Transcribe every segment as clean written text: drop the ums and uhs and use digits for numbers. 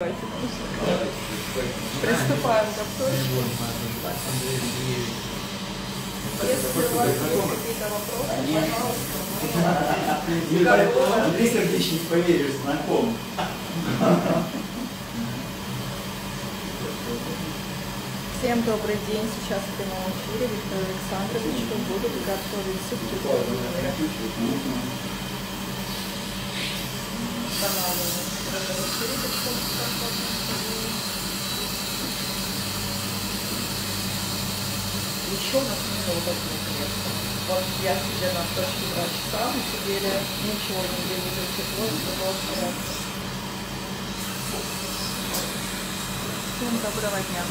Приступаем к обзору. Если у вас есть какие-то вопросы, пожалуйста. Андрей Сердечник, поверишь, знаком. Всем добрый день. Сейчас в прямом эфире Виктор Александрович будет готовить супчик. Еще у нас неудобное кресло. Вот я сидела на точке 2 часа, мы сидели, ничего нигде не затекло, все было в порядке. Всем доброго дня.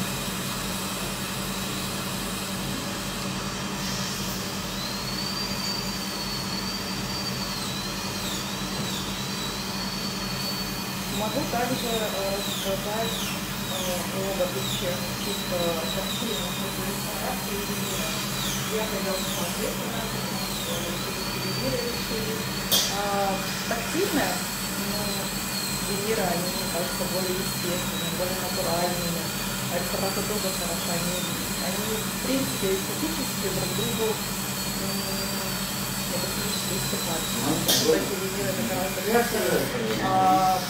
Могу также рассказать об отличиях чисто тактильных рестораций. Я хотела посмотреть на тактильное, но сувениры, они, мне кажется, более естественными, более натуральными. А ресторация тоже хороша. Они, в принципе, эстетически друг другу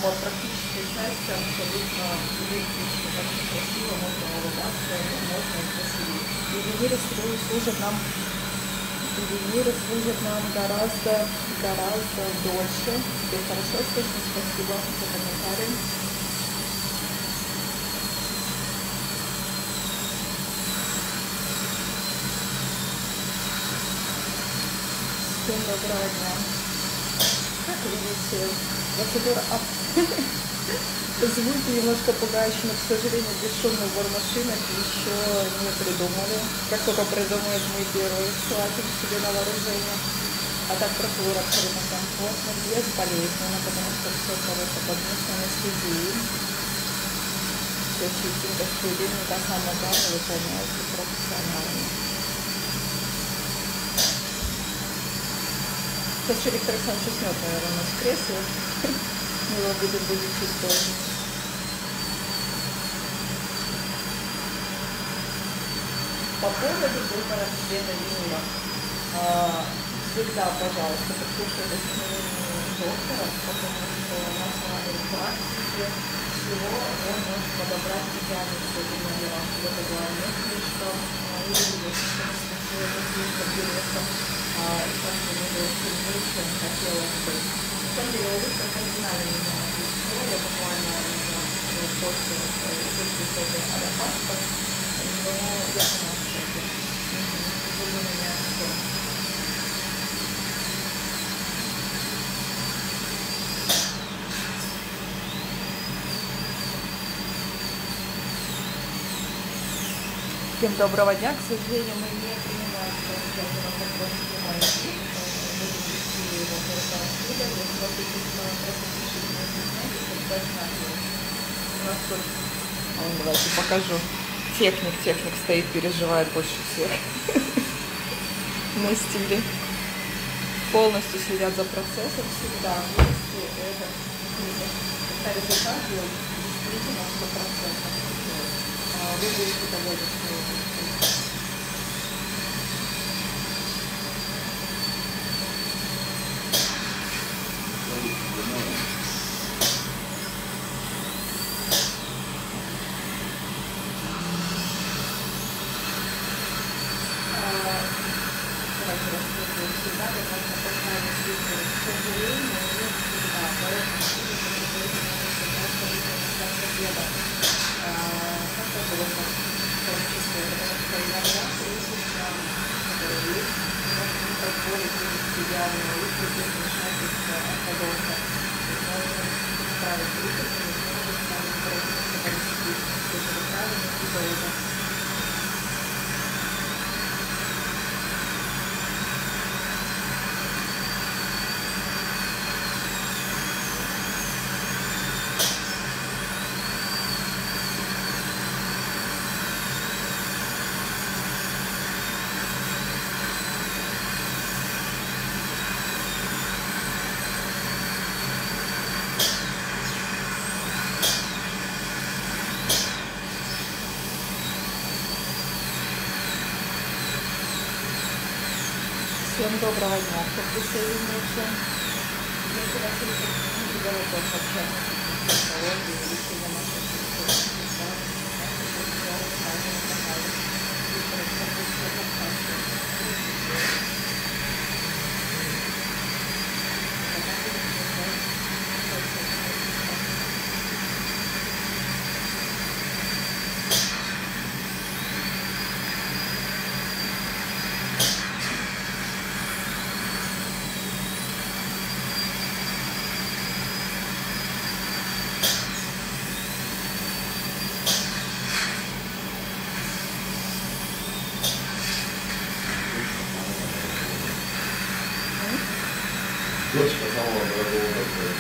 вот практически часть абсолютно идентична, так что красиво, можно улыбаться, можно и красивее. Сувениры служат нам гораздо дольше. Теперь хорошо слышно, спасибо за комментарий. Всем доброго дня. Как видите, процедура звуки немножко пугающие, но, к сожалению, бесшумный убор машинок еще не придумали. Как только придумают, мы первые схватим себе на вооружение. А так процедура абсолютно комфортна, безболезненно, потому что все кого-то подместно анестезии. Все чистенько, студенько, самое главное, выполняется профессионально. Сейчас еще Виктор Александрович уснет, наверное, у нас в кресле. Мы его будем будить чуть позже. По поводу выбора цвета винила. Всегда, пожалуйста, послушайте доктора, потому что на основании практики всего он может подобрать идеальный цвет винила. Это главное, слишком или слишком и как-то не было сильнее, чем хотелось бы. На самом деле, улыбка кардинально меняет лицо. Я буквально после этой аэропашка, но я сама в шоке. Буду менять все. Всем доброго дня. К сожалению, мы не принимаем участие в вопросе снимающих. Будем вести его просто расследование. Если вас интересует, просто пишите мне в давайте покажу. Техник стоит, переживает больше всех на стиле. Полностью следят за процессом всегда. Если это результат действительно 100%. Вы будете довольны своей жизнью. Давайте рассмотрим всегда, как можно поставить видео. К сожалению, не всегда. Поэтому Всем доброго дня, кто присоединился. Если вас интересует вопрос общаться с психологией, лечением Дочка самого дорогого доктора.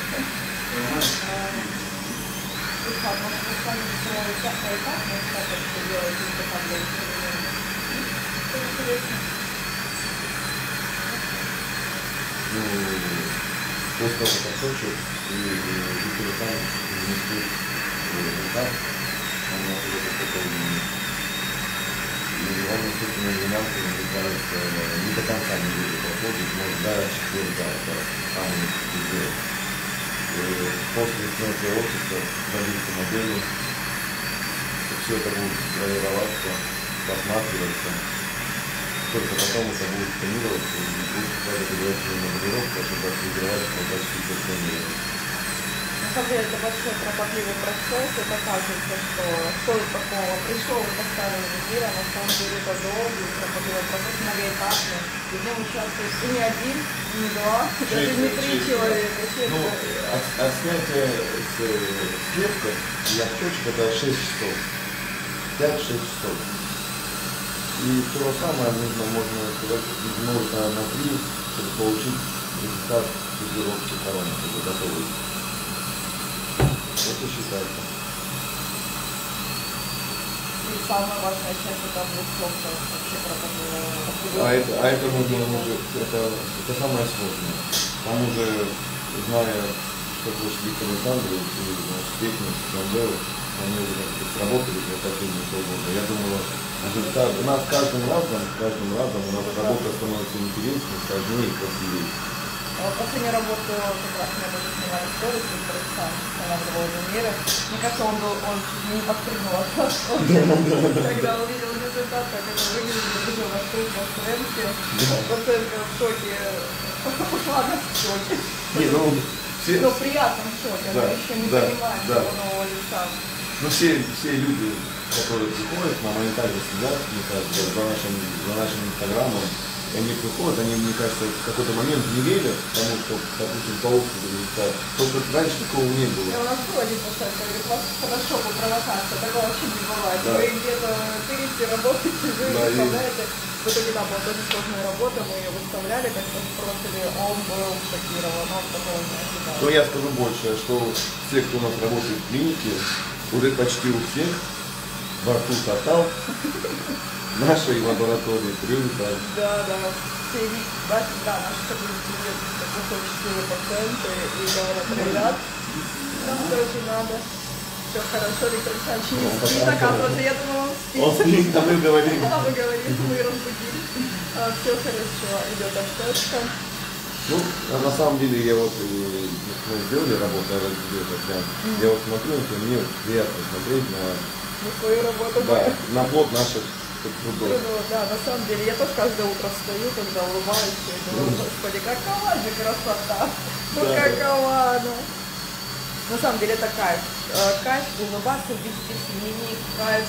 После того, как отсочек и жители сами внесли результат, они уже какой-то и он действительно винамки, мне кажется, не до конца не будет проходить, может даже четвертый, самый сделать. После снятия общества добиться модели, все это будет провероваться, посматриваться, только потом это будет сканироваться и будет какая-то предварительная моделировка, чтобы отфильтровать по качеству состояния. На самом деле это большой кропотливый процесс, это кажется, что стоит такого, пришел и поставил визир, а на самом деле это долгий кропотливый процесс, многоэтапный, и в нем участвует и не один, и не два, даже не 3 человека. Ну, от снятия с клетка и отчетчик это 6 часов, 5-6 часов. И то же самое нужно, можно сказать, умножить на 3, чтобы получить результат физировки короны, чтобы готовый. Вот и считается. И самая важная часть это облицовка вообще кропотливая. А это нужно уже, это самое сложное. Там уже, зная, что хочет Виктор Александрович и техник, Бандеры, они уже сработали для такими полгода. Я думаю, результат у нас каждым разом у нас работа становится интереснее, сложнее и красивее. Последнюю работу как раз меня тоже снимали сторис, Виктор Александрович, она в мира. Мне кажется, он чуть не подпрыгнул от восторга, когда увидел результат, как это выглядит, уже вошел в пациентке. Пациентка в шоке, ладно, в шоке. Но в приятном шоке, она еще не понимает нового лица. Ну все люди, которые приходят, на моментально следят, мне кажется, за нашим инстаграмом, они приходят, они, мне кажется, в какой-то момент не верят тому, что, допустим, получится результат. Потому что раньше такого не было. У нас был один пациент, говорит, у вас хорошо по провокации, такого вообще не бывает. Вы где-то тырите, работаете, вы выставляете. В итоге, да, была тоже сложная работа, мы ее выставляли, как-то спросили, а он был шокирован, он такого не ожидал. Но я скажу больше, что все, кто у нас работает в клинике, уже почти у всех во рту тотал. Нашей лаборатории приоритет. Да, все наши сотрудники такие счастливые пациенты и говорят, ребят, нам тоже надо. Все хорошо, Виктор Александрович не спит, оказывается, я думала, он спит. Он спит, а мы говорим. А вы говорите, мы разбудили. Все хорошо, идет обстежка. Ну, на самом деле, я вот, мы сделали работу, я вот смотрю, мне приятно смотреть на свою работу. Да, на плод наших трудов. Да, на самом деле, я тоже каждое утро встаю, когда улыбаюсь, и думаю, господи, какова же красота, ну какова она. На самом деле это кайф. Кайф улыбаться, видеть изменений, кайф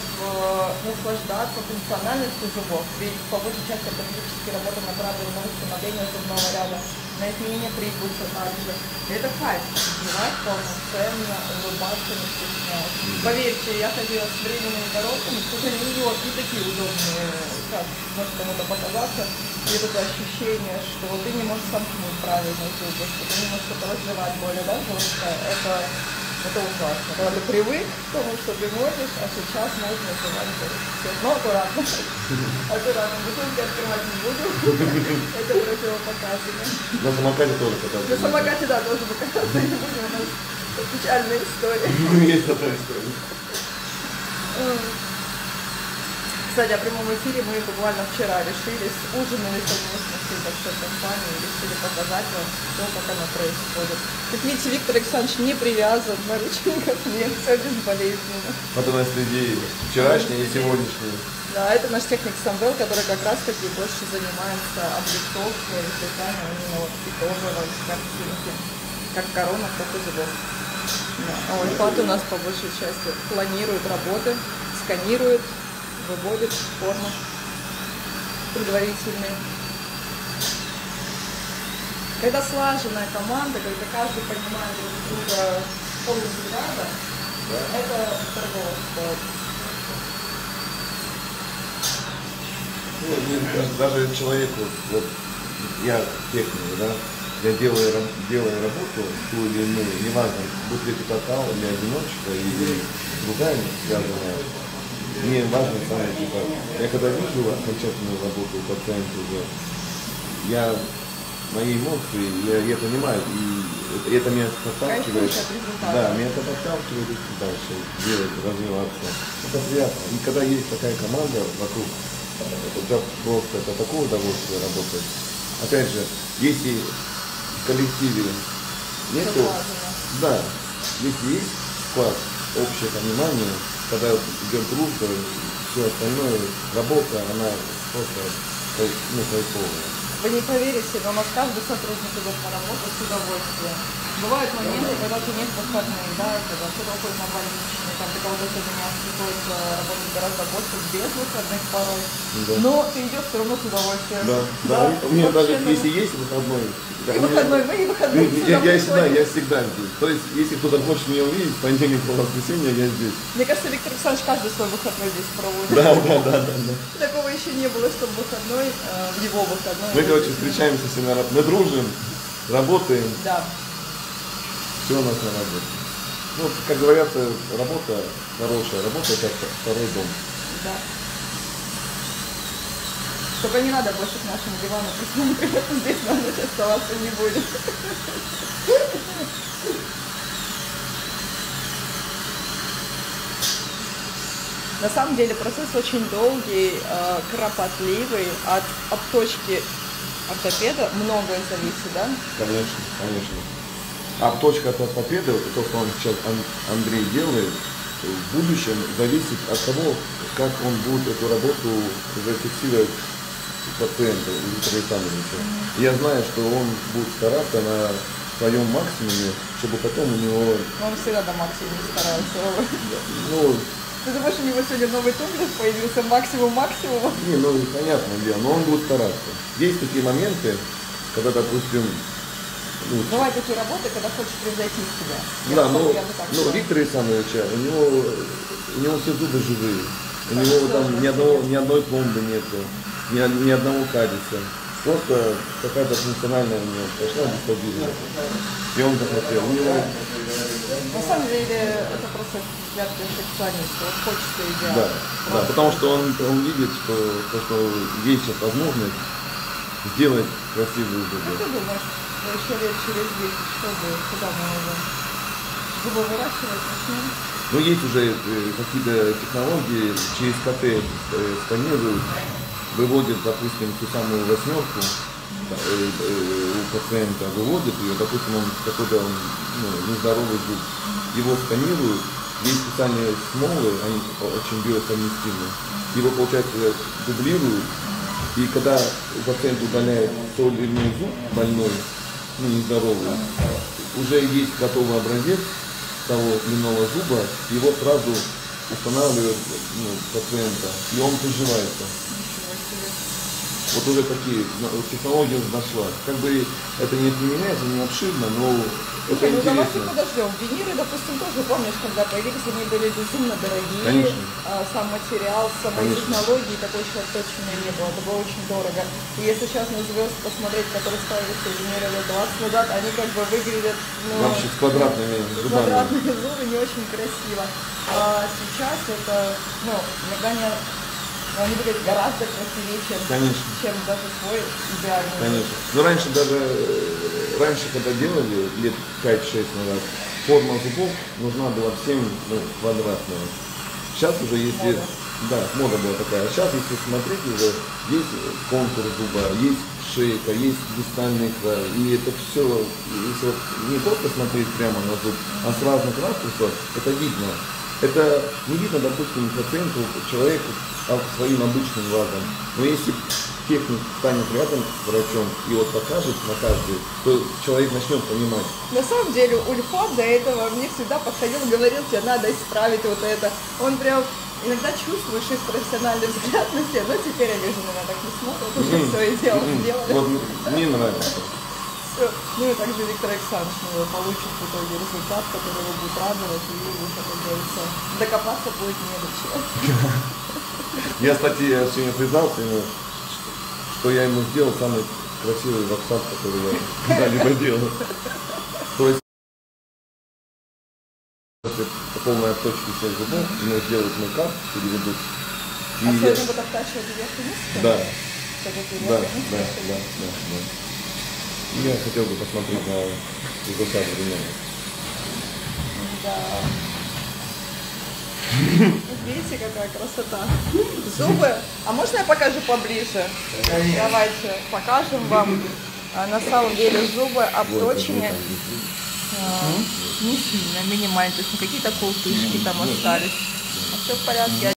наслаждаться функциональностью зубов. Ведь по большей части это физически работа направлена на восстановление зубного ряда, на изменение прикуса также. И это кайф. Снимать полноценно, улыбаться, не стесняясь. Поверьте, я ходила с временными коробками, к сожалению, не такие удобные, как может кому-то показаться. И вот это ощущение, что ты не можешь сомкнуть правильно зубы, что ты не можешь что-то разжевать более, да, жестко. Это ужасно. Когда ты привык к тому, что ты можешь, а сейчас можно жевать все. Но аккуратно. Аккуратно. Бутылки открывать не буду. Это противопоказано. На самокате тоже показывают. На самокате, да, тоже показывать не будем. У нас печальная история. Есть такая история. К Кстати, о прямом эфире мы буквально вчера решили, ужинали совместно всей большой компанией, решили показать вам все, как оно происходит. Как видите, Виктор Александрович не привязан, наручников нет, все безболезненно. Вот у нас среди вчерашней и сегодняшней. Да, это наш техник Самвел, который как раз таки больше занимается облицовкой, созданием именно вот итоговой картинки. Как корона, так и зубов. Да. А Ольфат у нас по большей части планирует работы, сканирует, выводит форму предварительные. Когда слаженная команда, когда каждый понимает друг друга полувзгляда, это торгово стоит. Ну, даже человеку, вот я техник, да, я делаю работу ту или иную, неважно, будет ли это катал или одиночка, или другая связанная, мне важно сам результат. Я когда вижу окончательную работу у пациента уже, мои эмоции, я понимаю, и это меня подталкивает. Да, меня это подталкивает идти дальше, делать, развиваться. Это приятно. И когда есть такая команда вокруг, это просто это такое удовольствие работать. Опять же, если в коллективе нету, да, если есть склад, общее понимание, когда идет дружба, все остальное, работа, она просто кайфовая. Вы не поверите, но у нас каждый сотрудник идет на работу с удовольствием. Бывают моменты, когда ты нет выходных, да, когда кто-то уходит на больничный, там ты кого-то занимаешь, приходится работать гораздо больше, без выходных порой. Да. Но ты идешь все равно с удовольствием. Да. У меня даже если есть выходной. И выходной, мы и выходной. Я всегда здесь. То есть, если кто-то хочет меня увидеть, в понедельник, по воскресенье, я здесь. Мне кажется, Виктор Александрович каждый свой выходной здесь проводит. Да. Такого еще не было, чтобы выходной, его выходной. Мы, короче, встречаемся все на работе. Мы дружим, работаем. Да. Все у нас на работе. Ну, как говорят, работа хорошая, работа как второй дом. Да. Только не надо больше к нашему дивану присматривать, здесь на ночь оставаться не будет. На самом деле процесс очень долгий, кропотливый, от обточки ортопеда многое зависит, да? Конечно. Обточка от ортопеда, то, что он сейчас Андрей делает, в будущем зависит от того, как он будет эту работу зафиксировать пациента, Виктора Александровича. Я знаю, что он будет стараться на своем максимуме, чтобы потом у него... Он всегда до максимума старается. Ну, ты думаешь, у него сегодня новый комплекс появился, максимум? Не, ну, понятное дело, но он будет стараться. Есть такие моменты, когда, допустим... Бывают такие работы, когда хочешь превзойти себя. Да, ну Виктор Александровича, у него все зубы живые. У него там ни одной пломбы нету, ни одного кадиса. Просто какая-то функциональная у него пошла дистабильность. И он захотел. На самом деле это просто взгляд перфекциониста. Вот хочется идеально. Да, потому что он видит, что есть сейчас возможность сделать красивые зубы. Как ты думаешь, еще лет через 10, что будет, куда мы уже зубы выращивать начнем? Ну, есть уже какие-то технологии, через КТ сканируют, выводят, допустим, ту самую восьмерку у пациента, выводят ее, допустим, он какой-то нездоровый зуб, его сканируют, есть специальные смолы, они очень биосовместимы, его, получается, дублируют, и когда у пациента удаляют тот или иной зуб больной, нездоровый, уже есть готовый образец того или иного зуба, его сразу устанавливают пациента, и он приживается. Вот уже такие технологии нашла. Как бы это не применяется, не обширно, но это интересно. Давайте подождем. Виниры, допустим, тоже, помнишь, когда появились, они были безумно дорогие. Конечно. Сам материал, самой технологии такой еще точно не было. Это было очень дорого. И если сейчас на звезд посмотреть, которые ставились виниры лет 20 назад, они как бы выглядят... вообще с квадратными зубами. Квадратные зубы не очень красиво. А сейчас это, иногда они выглядят гораздо красивее, чем даже свой идеальный. Конечно. Но раньше, когда делали, лет 5-6 назад, форма зубов нужна была всем квадратная. Сейчас уже, если Да, мода была такая. А сейчас, если смотреть, уже есть контур зуба, есть шейка, есть дистальный край. И это все, если вот не просто смотреть прямо на зуб, а с разных ракурсов, это видно. Это не видно, допустим, пациенту, человеку своим обычным глазом. Но если техник станет рядом с врачом и вот покажет на каждый, то человек начнет понимать. На самом деле Ульфат до этого мне всегда подходил, говорил, тебе надо исправить вот это. Он прям иногда чувствуешь их профессиональный взгляд на тебя, но теперь я вижу, на меня так не смотрят, уже все и сделали. Вот мне нравится. Все. Ну и также Виктор Александрович получит в итоге результат, который его будет радовать, и уже, как говорится, докопаться будет не до чего. Я, кстати, сегодня признался ему, что я ему сделал самый красивый воксат, который я когда-либо делал. То есть после полной обточки всех зубов ему сделают мейкап, переведут. А сегодня вот обтачивать вверх и вниз? Да. Да. И я хотел бы посмотреть на результат времени. Да. Видите, какая красота. Зубы. А можно я покажу поближе? Давайте покажем вам. На самом деле зубы обточены не сильно, минимально. То есть какие-то колтышки там остались. Все в порядке.